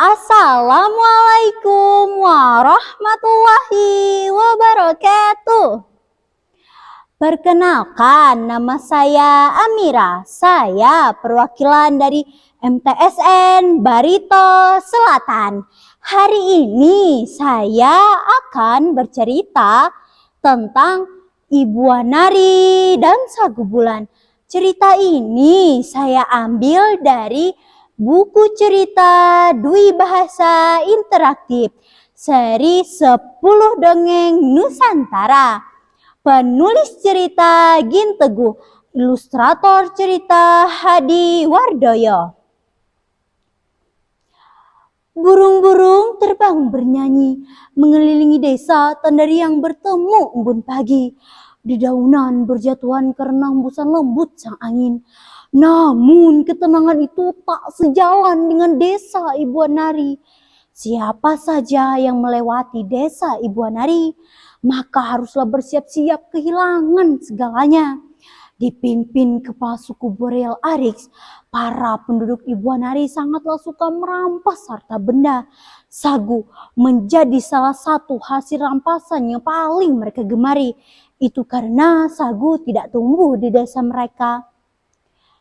Assalamualaikum warahmatullahi wabarakatuh. Perkenalkan, nama saya Amira. Saya perwakilan dari MTSN Barito Selatan. Hari ini saya akan bercerita tentang Ibu Wanari dan Sagu Bulan. Cerita ini saya ambil dari buku cerita Dwi Bahasa Interaktif seri 10 Dongeng Nusantara. Penulis cerita Gin Teguh, ilustrator cerita Hadi Wardoyo. Burung-burung terbang bernyanyi mengelilingi desa tandari yang bertemu embun pagi. Dedaunan berjatuhan karena hembusan lembut sang angin. Namun ketenangan itu tak sejalan dengan desa Ibu Wanari. Siapa saja yang melewati desa Ibu Wanari, maka haruslah bersiap-siap kehilangan segalanya. Dipimpin kepala suku Borel Arix, para penduduk Ibu Wanari sangatlah suka merampas harta benda. Sagu menjadi salah satu hasil rampasan yang paling mereka gemari. Itu karena sagu tidak tumbuh di desa mereka.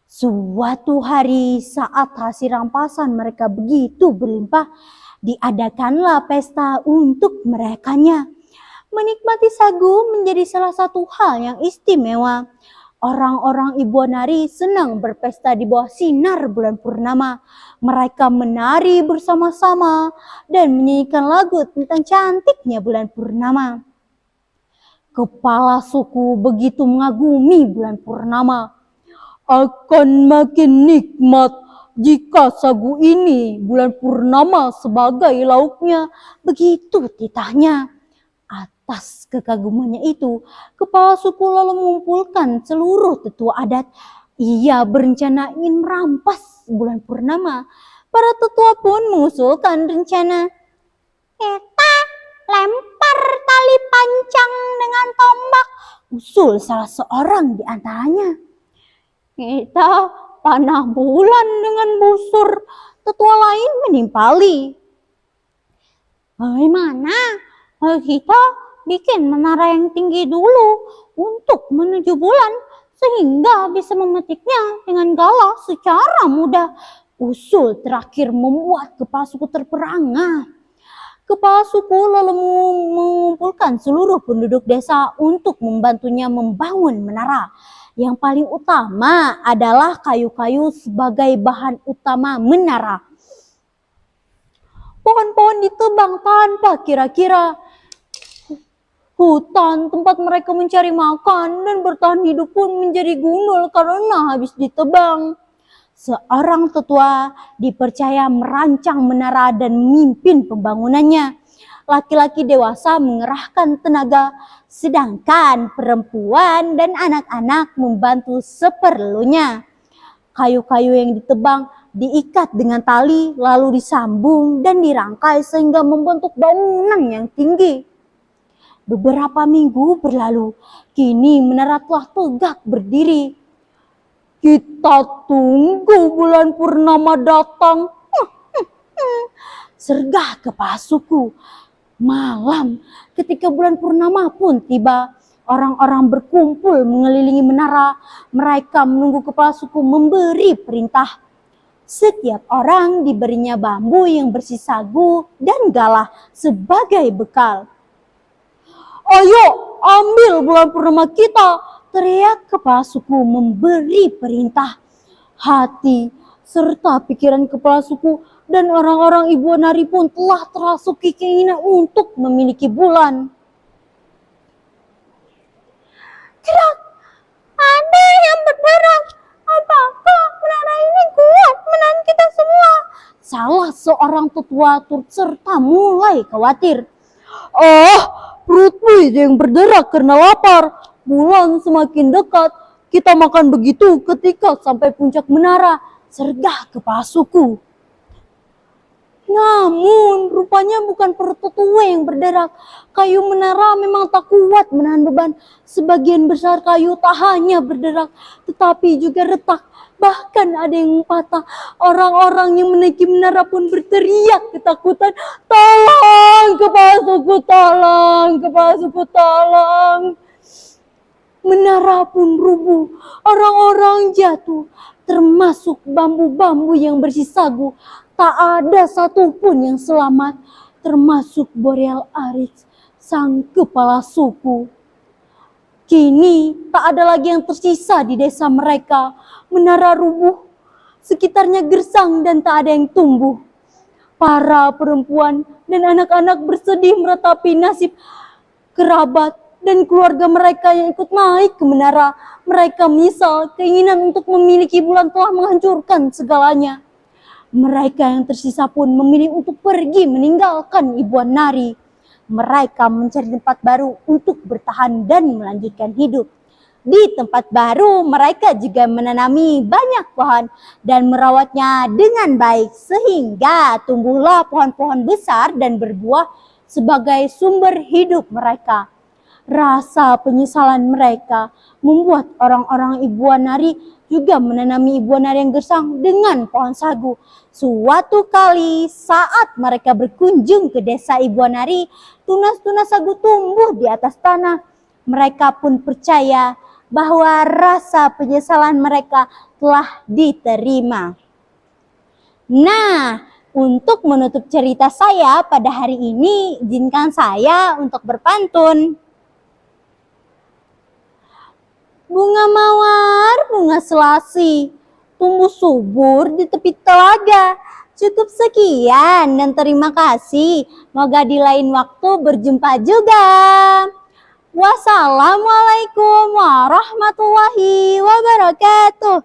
Suatu hari saat hasil rampasan mereka begitu berlimpah, diadakanlah pesta untuk merekanya. Menikmati sagu menjadi salah satu hal yang istimewa. Orang-orang Ibu Wanari senang berpesta di bawah sinar bulan purnama. Mereka menari bersama-sama dan menyanyikan lagu tentang cantiknya bulan purnama. Kepala suku begitu mengagumi bulan purnama. Akan makin nikmat jika sagu ini bulan purnama sebagai lauknya. Begitu titahnya. Atas kekagumannya itu, kepala suku lalu mengumpulkan seluruh tetua adat. Ia berencana ingin merampas bulan purnama. Para tetua pun mengusulkan rencana. Kita lempar tali pancang dengan tombak, usul salah seorang di antaranya. Kita panah bulan dengan busur, tetua lain menimpali. Bagaimana kita bikin menara yang tinggi dulu untuk menuju bulan sehingga bisa memetiknya dengan galah secara mudah. Usul terakhir membuat kepala suku terperangah. Kepala suku lalu mengumpulkan seluruh penduduk desa untuk membantunya membangun menara. Yang paling utama adalah kayu-kayu sebagai bahan utama menara. Pohon-pohon ditebang tanpa kira-kira. Hutan tempat mereka mencari makan dan bertahan hidup pun menjadi gundul karena habis ditebang. Seorang tetua dipercaya merancang menara dan memimpin pembangunannya. Laki-laki dewasa mengerahkan tenaga, sedangkan perempuan dan anak-anak membantu seperlunya. Kayu-kayu yang ditebang diikat dengan tali, lalu disambung dan dirangkai sehingga membentuk bangunan yang tinggi. Beberapa minggu berlalu, kini menara telah tegak berdiri. Kita tunggu bulan purnama datang, sergah kepala suku. Malam ketika bulan purnama pun tiba, orang-orang berkumpul mengelilingi menara. Mereka menunggu kepala suku memberi perintah. Setiap orang diberinya bambu yang bersih sagu dan galah sebagai bekal. Ayo ambil bulan purnama kita, teriak kepala suku memberi perintah. Hati serta pikiran kepala suku dan orang-orang Ibu Wanari pun telah terasuki keinginan untuk memiliki bulan. Gerak, ada yang bergerak. Apakah menara ini kuat menahan kita semua? Salah seorang tetua turut serta mulai khawatir. Perutmu yang bergerak karena lapar. Bulan semakin dekat. Kita makan begitu ketika sampai puncak menara, sergah kepala suku. Namun rupanya bukan perut tua yang berderak. Kayu menara memang tak kuat menahan beban. Sebagian besar kayu tak hanya berderak, tetapi juga retak. Bahkan ada yang patah. Orang-orang yang menaiki menara pun berteriak ketakutan. Tolong, kepala suku, tolong, kepala suku, tolong. Menara pun rubuh. Orang-orang jatuh, termasuk bambu-bambu yang bersisagu. Tak ada satupun yang selamat, termasuk Boreal Arix, sang kepala suku. Kini tak ada lagi yang tersisa di desa mereka. Menara rubuh, sekitarnya gersang dan tak ada yang tumbuh. Para perempuan dan anak-anak bersedih meratapi nasib kerabat dan keluarga mereka yang ikut naik ke menara. Mereka menyesal, keinginan untuk memiliki bulan telah menghancurkan segalanya. Mereka yang tersisa pun memilih untuk pergi meninggalkan Ibuan Nari. Mereka mencari tempat baru untuk bertahan dan melanjutkan hidup. Di tempat baru mereka juga menanami banyak pohon dan merawatnya dengan baik sehingga tumbuhlah pohon-pohon besar dan berbuah sebagai sumber hidup mereka. Rasa penyesalan mereka membuat orang-orang Ibuan Nari juga menanami Ibuan Nari yang gersang dengan pohon sagu. Suatu kali saat mereka berkunjung ke desa Ibuan Nari, tunas-tunas sagu tumbuh di atas tanah. Mereka pun percaya bahwa rasa penyesalan mereka telah diterima. Nah, untuk menutup cerita saya pada hari ini, izinkan saya untuk berpantun. Bunga mawar, bunga selasi, tumbuh subur di tepi telaga. Cukup sekian dan terima kasih. Moga di lain waktu berjumpa juga. Wassalamualaikum warahmatullahi wabarakatuh.